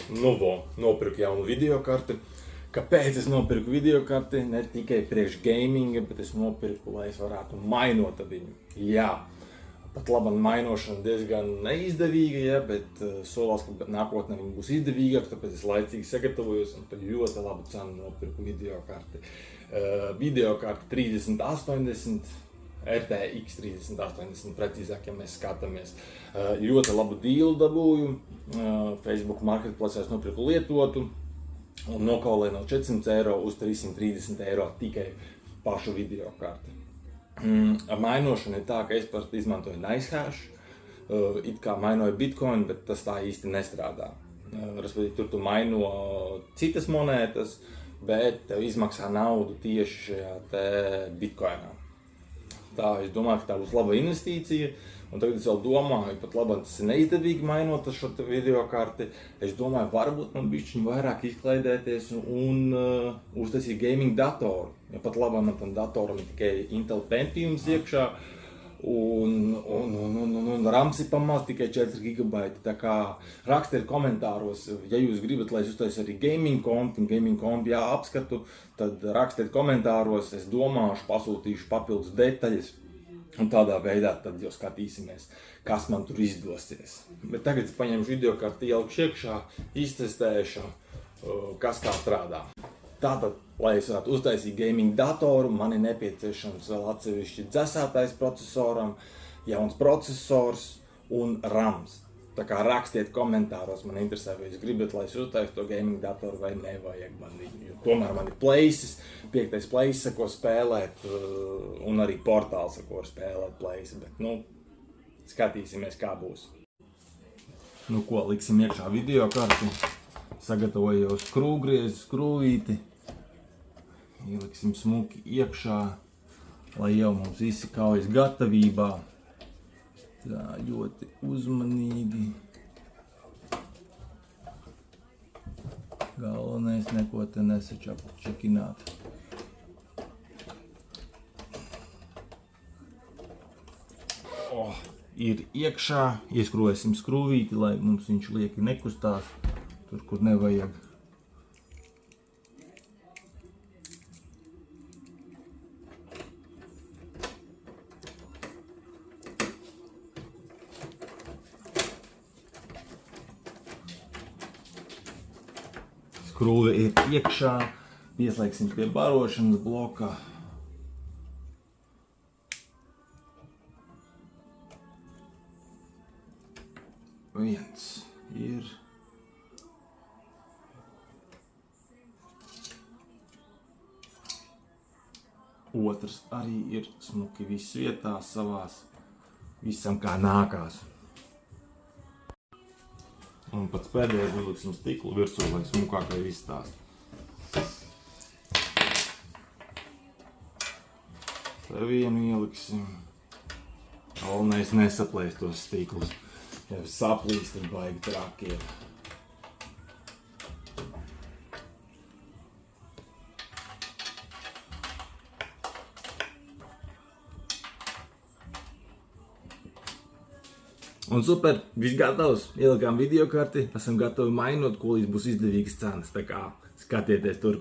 Nopirku jaunu videokarti. Kāpēc es nopirku videokarti? Ne tikai priekš gaminga, bet es nopirku, lai es varētu mainot viņu. Jā, pat labi mainošana diezgan neizdevīga, ja, bet solās, ka nākotnē viņa būs izdevīgāka, tāpēc es laicīgi sagatavojos un par ļoti labu cenu nopirku videokarti. Videokarti 3080, RTX 3080, precīzāk, ja mēs skatāmies. Ļoti labu dīlu dabūju, Facebook Marketplace nopirku lietotu un nokaulēju no 400 eiro uz 330 eiro tikai pašu videokarti. Ar mainošanu ir tā, ka es parasti izmantoju NiceHash, it kā mainoju Bitcoin, bet tas tā īsti nestrādā. Respektīvi, tur tu maino citas monētas, bet tev izmaksā naudu tieši šajā te Bitcoinā. Tā, es domāju, ka tā būs laba investīcija, un tagad es vēl domāju, pat labāk tas ir neizdevīgi mainot šo videokarti. Es domāju, varbūt man bišķiņ vairāk izklaidēties un uztaisīt gaming datoru. Ja pat labāk man tam datoram ir tikai Intel Pentiums iekšā, un RAMs ir pamaz tikai 4 GB. Tā kā rakstiet komentāros, ja jūs gribat, lai es uztaisu arī gaming kompi apskatu, tad rakstiet komentāros, es domāšu, pasūtīšu papildus detaļas, un tādā veidā tad jau skatīsimies, kas man tur izdosies. Bet tagad es paņemšu videokarti, ielikšu iekšā, iztestēšu, kas kā strādā. Tātad, lai es varētu uztaisīt gaming datoru, man ir nepieciešams vēl atsevišķi dzesētais procesoram, jauns procesors un RAMs. Tā kā rakstiet komentāros, man interesē, vai jūs gribat, lai es uztaisu to gaming datoru vai nevajag man viņu. Jo tomēr man ir places, 5. places, ar ko spēlēt, un arī portāls, ar ko spēlēt places, bet skatīsimies, kā būs. Ko, liksim iekšā videokarti. Sagatavoju jau skrūvgriezu, skrūvīti, ieliksim smuki iekšā, lai jau mums visi kaujas gatavībā. Tā, ļoti uzmanīgi. Galvenais neko te nesačakināt. Ir iekšā, ieskrūvēsim skrūvīti, lai mums viņš lieki nekustās. Tur, kur nevajag. Skrūve ir iekšā, pieslēgsim pie barošanas bloka. Viens ir. Otrs arī ir smuki viss vietās savās, visam kā nākās. Un pats pēdējais uzliksim stiklu virsū, lai smukākai izstāst. Te vienu ieliksim. Galvenais nesaplēst tos stiklus. Ja saplīst, tad baigi traki ir. Un super, viss gatavs, ielikām videokarti, esam gatavi mainot, ko līdz būs izdevīgas cenas, tā kā skatieties turpin.